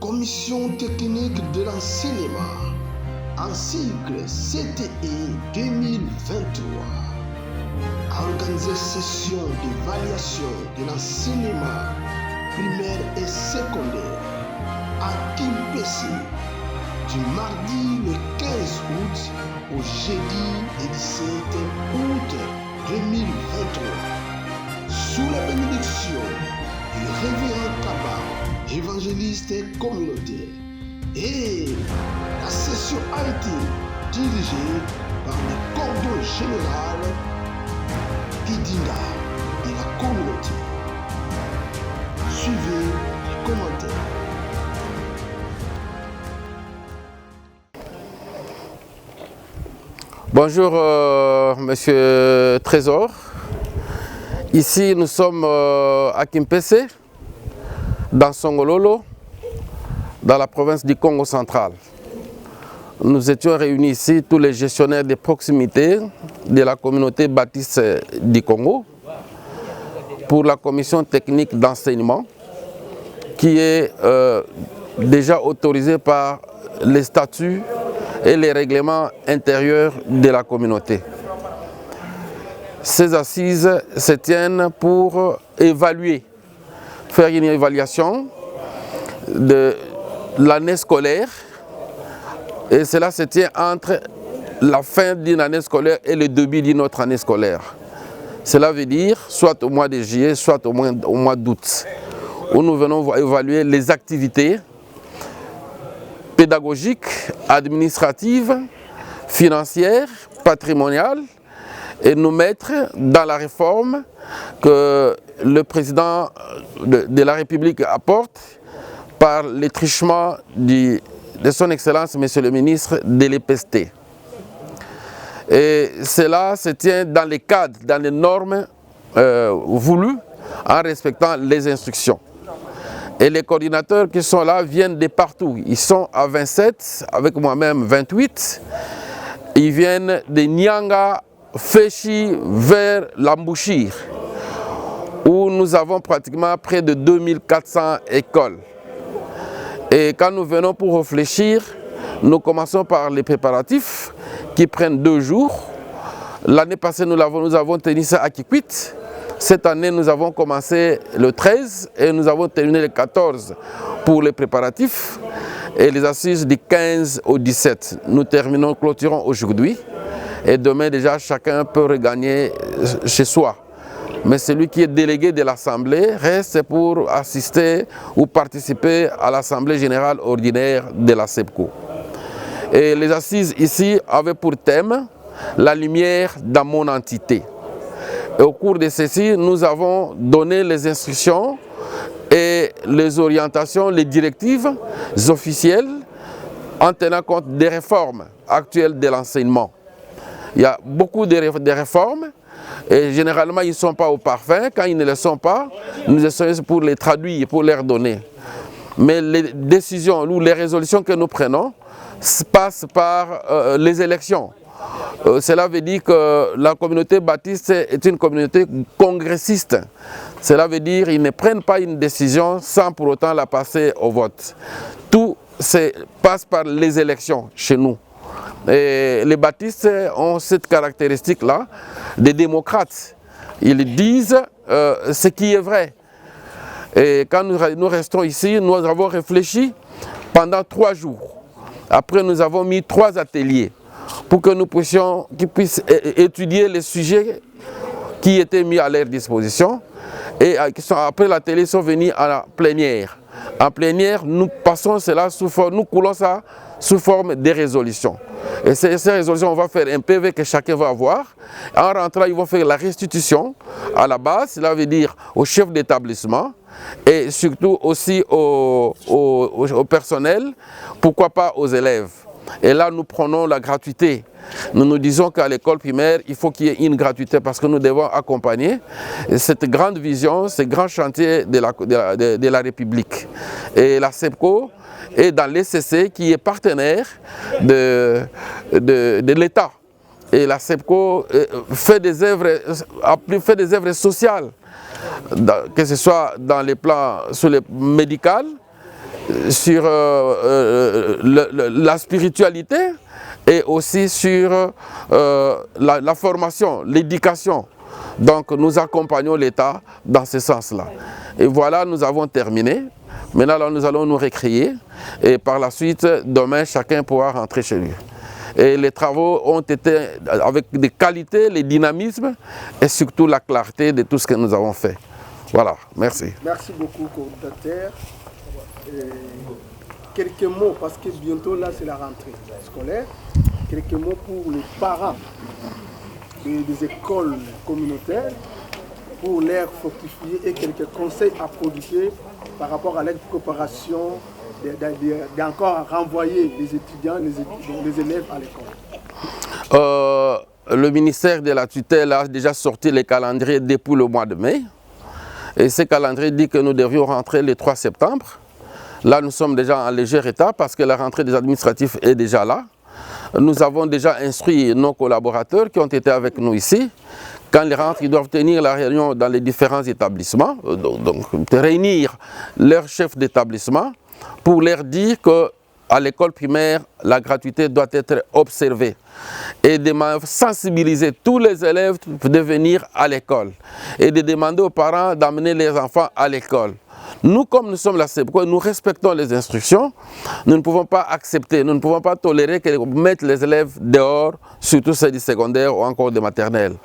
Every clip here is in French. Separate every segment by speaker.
Speaker 1: Commission technique de l'enseignement, en cycle CTE 2023, organiser session d'évaluation de l'enseignement primaire et secondaire à Kimpese du mardi le 15 août au jeudi le 17 août 2023, sous la bénédiction du révérend Kaba, évangéliste communautaire. Et la session a été dirigée par le cordon général Idinga de la communauté. Suivez les commentaires.
Speaker 2: Bonjour Monsieur Trésor. Ici nous sommes à Kimpese, dans Songololo, dans la province du Congo central. Nous étions réunis ici, tous les gestionnaires de proximité de la communauté baptiste du Congo, pour la commission technique d'enseignement qui est déjà autorisée par les statuts et les règlements intérieurs de la communauté. Ces assises se tiennent pour évaluer, faire une évaluation de l'année scolaire, et cela se tient entre la fin d'une année scolaire et le début d'une autre année scolaire. Cela veut dire soit au mois de juillet, soit au mois d'août, où nous venons évaluer les activités pédagogiques, administratives, financières, patrimoniales, et nous mettre dans la réforme que le président de la République apporte par le truchement de son Excellence, Monsieur le ministre de l'EPST. Et cela se tient dans les cadres, dans les normes voulues, en respectant les instructions. Et les coordinateurs qui sont là viennent de partout. Ils sont à 27, avec moi-même 28. Ils viennent de Nyanga, Féchi, vers Lambouchir, où nous avons pratiquement près de 2400 écoles. Et quand nous venons pour réfléchir, nous commençons par les préparatifs qui prennent 2 jours. L'année passée, nous avons tenu ça à Kikwit. Cette année, nous avons commencé le 13 et nous avons terminé le 14 pour les préparatifs et les assises du 15 au 17. Nous clôturons aujourd'hui et demain déjà chacun peut regagner chez soi. Mais celui qui est délégué de l'Assemblée reste pour assister ou participer à l'Assemblée générale ordinaire de la SEPCO. Et les assises ici avaient pour thème la lumière dans mon entité. Et au cours de ceci, nous avons donné les instructions et les orientations, les directives officielles en tenant compte des réformes actuelles de l'enseignement. Il y a beaucoup de réformes et généralement ils ne sont pas au parfum. Quand ils ne le sont pas, nous essayons pour les traduire, pour les redonner. Mais les décisions ou les résolutions que nous prenons passent par les élections. Cela veut dire que la communauté baptiste est une communauté congressiste. Cela veut dire qu'ils ne prennent pas une décision sans pour autant la passer au vote. Tout passe par les élections chez nous. Et les baptistes ont cette caractéristique-là, des démocrates. Ils disent ce qui est vrai. Et quand nous restons ici, nous avons réfléchi pendant 3 jours. Après, nous avons mis 3 ateliers pour que nous qu'ils puissent étudier les sujets qui étaient mis à leur disposition. Et après l'atelier, ils sont venus à la plénière. En plénière, nous passons cela nous coulons ça sous forme de résolutions. Et ces résolutions, on va faire un PV que chacun va avoir. En rentrant, ils vont faire la restitution à la base, cela veut dire au chef d'établissement et surtout aussi au personnel, pourquoi pas aux élèves. Et là, nous prenons la gratuité. Nous nous disons qu'à l'école primaire, il faut qu'il y ait une gratuité parce que nous devons accompagner cette grande vision, ce grand chantier de la République. Et la SEPCO est dans l'ECC qui est partenaire de l'État. Et la SEPCO fait des œuvres sociales, que ce soit dans les plans sur le médical, sur la spiritualité et aussi sur la formation, l'éducation. Donc nous accompagnons l'État dans ce sens-là. Et voilà, nous avons terminé. Maintenant, là, nous allons nous récréer et par la suite, demain, chacun pourra rentrer chez lui. Et les travaux ont été avec des qualités, le dynamisme et surtout la clarté de tout ce que nous avons fait. Voilà, merci.
Speaker 3: Merci beaucoup, coordinateur. Quelques mots, parce que bientôt là c'est la rentrée scolaire, quelques mots pour les parents des écoles communautaires, pour l'air fortifié et quelques conseils à prodiguer par rapport à l'aide coopération d'encore renvoyer les étudiants, les élèves à l'école.
Speaker 2: Le ministère de la tutelle a déjà sorti les calendriers depuis le mois de mai. Et ce calendrier dit que nous devions rentrer le 3 septembre. Là, nous sommes déjà en léger retard parce que la rentrée des administratifs est déjà là. Nous avons déjà instruit nos collaborateurs qui ont été avec nous ici. Quand ils rentrent, ils doivent tenir la réunion dans les différents établissements, donc réunir leurs chefs d'établissement pour leur dire qu'à l'école primaire, la gratuité doit être observée et de sensibiliser tous les élèves de venir à l'école et de demander aux parents d'amener les enfants à l'école. Nous, comme nous sommes la SEBCO, nous respectons les instructions. Nous ne pouvons pas accepter, nous ne pouvons pas tolérer qu'on mette les élèves dehors, surtout ceux du secondaire ou encore des maternelles.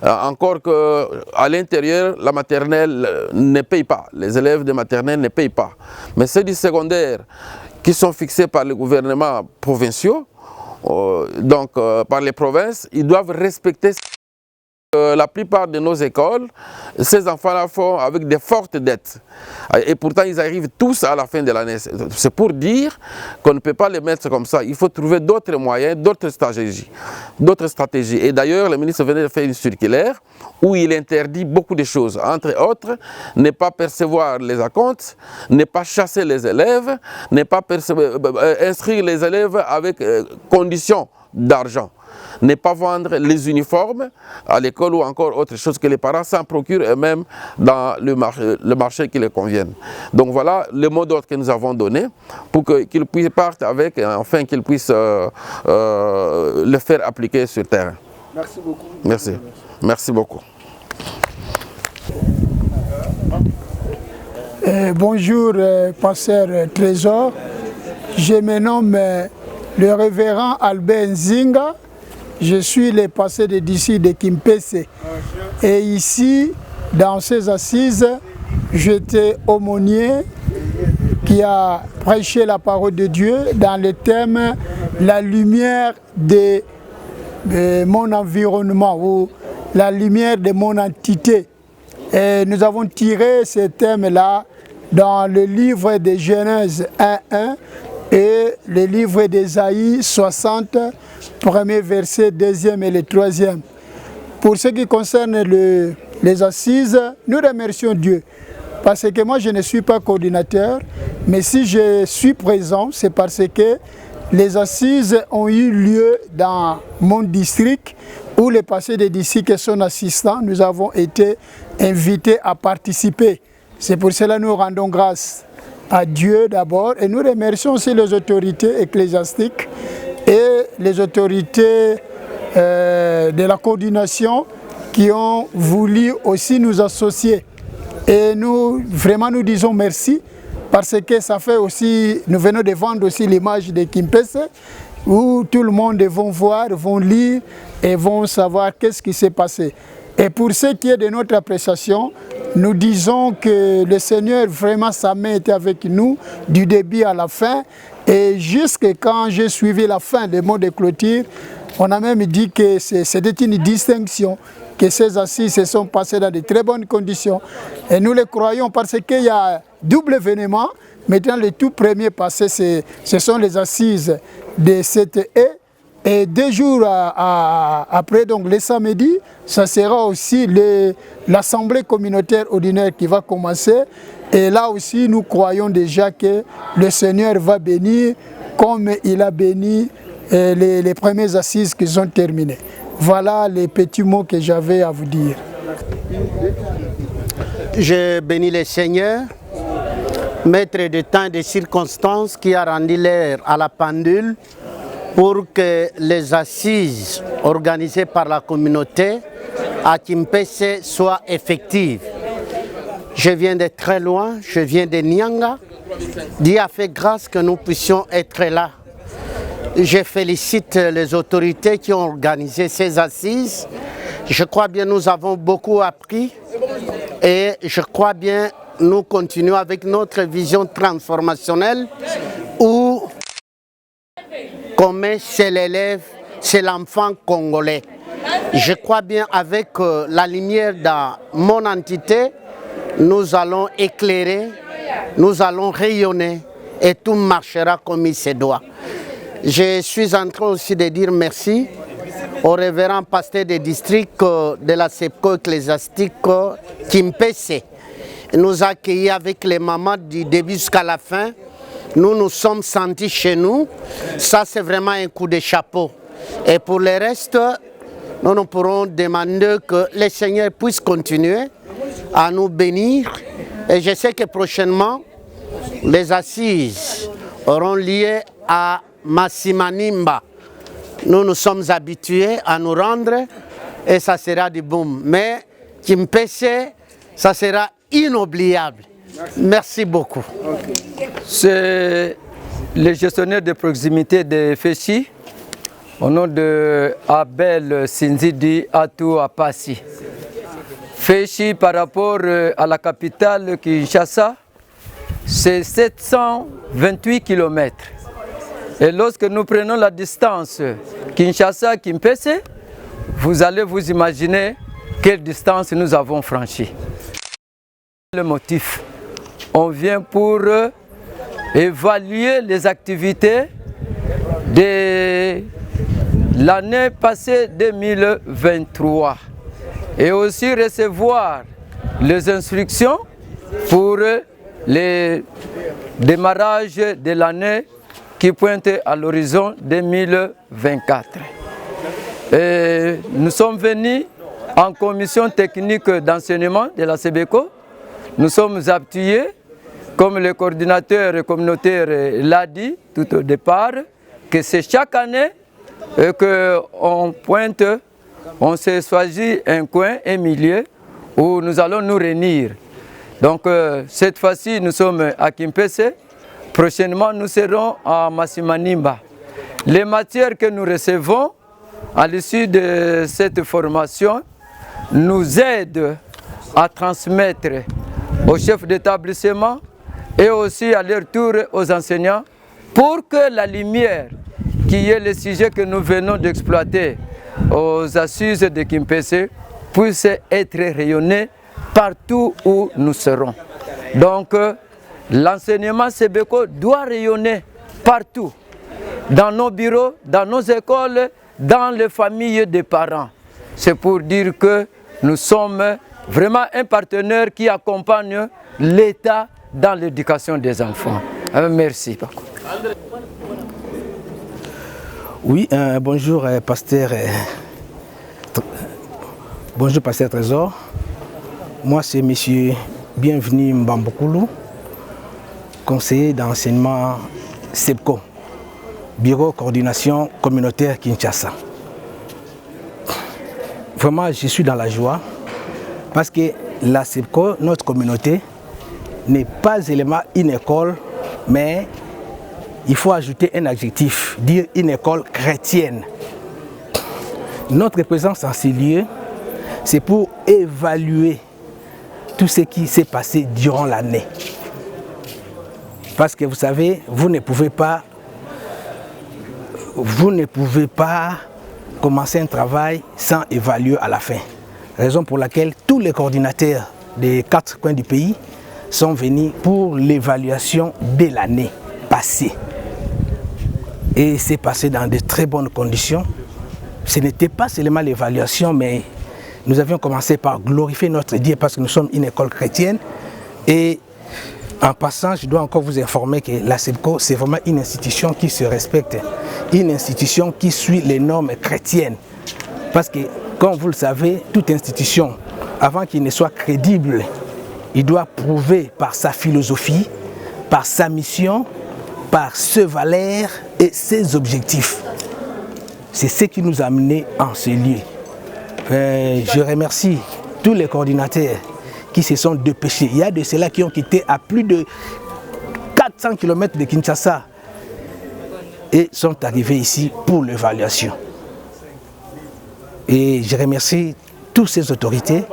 Speaker 2: Encore qu'à l'intérieur, la maternelle ne paye pas. Les élèves de maternelle ne payent pas. Mais ceux du secondaire qui sont fixés par les gouvernements provinciaux, donc par les provinces, ils doivent respecter. La plupart de nos écoles, ces enfants-là font avec des fortes dettes. Et pourtant, ils arrivent tous à la fin de l'année. C'est pour dire qu'on ne peut pas les mettre comme ça. Il faut trouver d'autres moyens, d'autres stratégies. Et d'ailleurs, le ministre venait de faire une circulaire où il interdit beaucoup de choses. Entre autres, ne pas percevoir les acomptes, ne pas chasser les élèves, ne pas inscrire les élèves avec conditions d'argent. Ne pas vendre les uniformes à l'école ou encore autre chose que les parents s'en procurent eux-mêmes dans le marché qui les convienne. Donc voilà le mot d'ordre que nous avons donné pour qu'ils puissent partir avec et enfin qu'ils puissent le faire appliquer sur le terrain.
Speaker 3: Merci beaucoup.
Speaker 2: Merci. Merci beaucoup.
Speaker 4: Bonjour, pasteur Trésor. Je me nomme le révérend Albert Nzinga. Je suis le pasteur d'ici de Kimpese. Et ici, dans ces assises, j'étais aumônier qui a prêché la parole de Dieu dans le thème « La lumière de mon environnement » ou « La lumière de mon entité ». Et nous avons tiré ce thème-là dans le livre de Genèse 1.1 et le livre d'Ésaïe 60, premier verset, deuxième et le troisième. Pour ce qui concerne les assises, nous remercions Dieu. Parce que moi, je ne suis pas coordinateur, mais si je suis présent, c'est parce que les assises ont eu lieu dans mon district, où les pasteurs d'ici et son assistant, nous avons été invités à participer. C'est pour cela que nous rendons grâce à Dieu d'abord et nous remercions aussi les autorités ecclésiastiques et les autorités de la coordination qui ont voulu aussi nous associer. Et nous, vraiment, nous disons merci parce que ça fait aussi, nous venons de vendre aussi l'image de Kimpese où tout le monde va voir, vont lire et vont savoir qu'est-ce qui s'est passé. Et pour ce qui est de notre appréciation, nous disons que le Seigneur, vraiment, sa main était avec nous du début à la fin. Et jusqu'à quand j'ai suivi la fin des mots de clôture, on a même dit que c'était une distinction, que ces assises se sont passées dans de très bonnes conditions. Et nous le croyons parce qu'il y a double événement. Maintenant, le tout premier passé, ce sont les assises de cette haie. Et 2 jours après, donc le samedi, ça sera aussi l'assemblée communautaire ordinaire qui va commencer. Et là aussi, nous croyons déjà que le Seigneur va bénir comme il a béni les premières assises qui sont terminées. Voilà les petits mots que j'avais à vous dire.
Speaker 5: Je bénis le Seigneur. maître de temps et de circonstances qui a rendu l'heure à la pendule pour que les assises organisées par la communauté à Kimpese soient effectives. Je viens de très loin, je viens de Nyanga. Dieu a fait grâce que nous puissions être là. Je félicite les autorités qui ont organisé ces assises. Je crois bien que nous avons beaucoup appris et je crois bien que nous continuons avec notre vision transformationnelle où, comme c'est l'élève, c'est l'enfant congolais. Je crois bien avec la lumière dans mon entité, nous allons éclairer, nous allons rayonner et tout marchera comme il se doit. Je suis en train aussi de dire merci au révérend pasteur des districts de la SEPCO ecclésiastique Kimpese. Il nous a accueillis avec les mamans du début jusqu'à la fin. Nous nous sommes sentis chez nous. Ça, c'est vraiment un coup de chapeau. Et pour le reste, nous pourrons demander que le Seigneur puisse continuer à nous bénir. Et je sais que prochainement, les assises auront lieu à Masimanimba. Nous nous sommes habitués à nous rendre et ça sera du boom. Mais Kimpese, ça sera inoubliable. Merci beaucoup.
Speaker 6: C'est le gestionnaire de proximité de Féchi, au nom de Abel Sinzidi Atou Apasi. Féchi par rapport à la capitale Kinshasa, c'est 728 km. Et lorsque nous prenons la distance Kinshasa-Kimpese, vous allez vous imaginer quelle distance nous avons franchie. Le motif, on vient pour évaluer les activités de l'année passée 2023 et aussi recevoir les instructions pour le démarrage de l'année qui pointe à l'horizon 2024. Et nous sommes venus en commission technique d'enseignement de la SEBECO. Nous sommes appuyés, comme le coordinateur communautaire l'a dit tout au départ, que c'est chaque année qu'on pointe, on se choisit un coin, un milieu où nous allons nous réunir. Donc cette fois-ci, nous sommes à Kimpese. Prochainement, nous serons à Masimanimba. Les matières que nous recevons à l'issue de cette formation nous aident à transmettre aux chefs d'établissement et aussi à leur tour aux enseignants pour que la lumière, qui est le sujet que nous venons d'exploiter aux assises de Kimpese, puisse être rayonnée partout où nous serons. Donc, l'enseignement SEBECO doit rayonner partout, dans nos bureaux, dans nos écoles, dans les familles des parents. C'est pour dire que nous sommes vraiment un partenaire qui accompagne l'État dans l'éducation des enfants. Merci.
Speaker 7: Oui, bonjour pasteur. Bonjour pasteur Trésor. Moi c'est monsieur Bienvenu Mbambokoulou, conseiller d'enseignement SEBCO, Bureau Coordination Communautaire Kinshasa. Vraiment, je suis dans la joie parce que la SEBCO, notre communauté, n'est pas seulement une école, mais il faut ajouter un adjectif, dire une école chrétienne. Notre présence en ces lieux, c'est pour évaluer tout ce qui s'est passé durant l'année. Parce que vous savez, vous ne pouvez pas commencer un travail sans évaluer à la fin. Raison pour laquelle tous les coordinateurs des 4 coins du pays sont venus pour l'évaluation de l'année passée. Et c'est passé dans de très bonnes conditions. Ce n'était pas seulement l'évaluation, mais nous avions commencé par glorifier notre Dieu parce que nous sommes une école chrétienne. Et en passant, je dois encore vous informer que la SEBCO, c'est vraiment une institution qui se respecte, une institution qui suit les normes chrétiennes. Parce que, comme vous le savez, toute institution, avant qu'il ne soit crédible, il doit prouver par sa philosophie, par sa mission, par ses valeurs et ses objectifs. C'est ce qui nous a amenés en ce lieu. Je remercie tous les coordinateurs qui se sont dépêchés. Il y a de ceux-là qui ont quitté à plus de 400 km de Kinshasa et sont arrivés ici pour l'évaluation. Et je remercie toutes ces autorités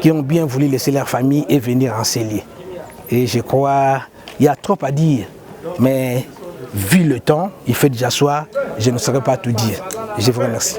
Speaker 7: qui ont bien voulu laisser leur famille et venir en ces lieux. Et je crois qu'il y a trop à dire, mais vu le temps, il fait déjà soir, je ne saurais pas tout dire. Je vous remercie.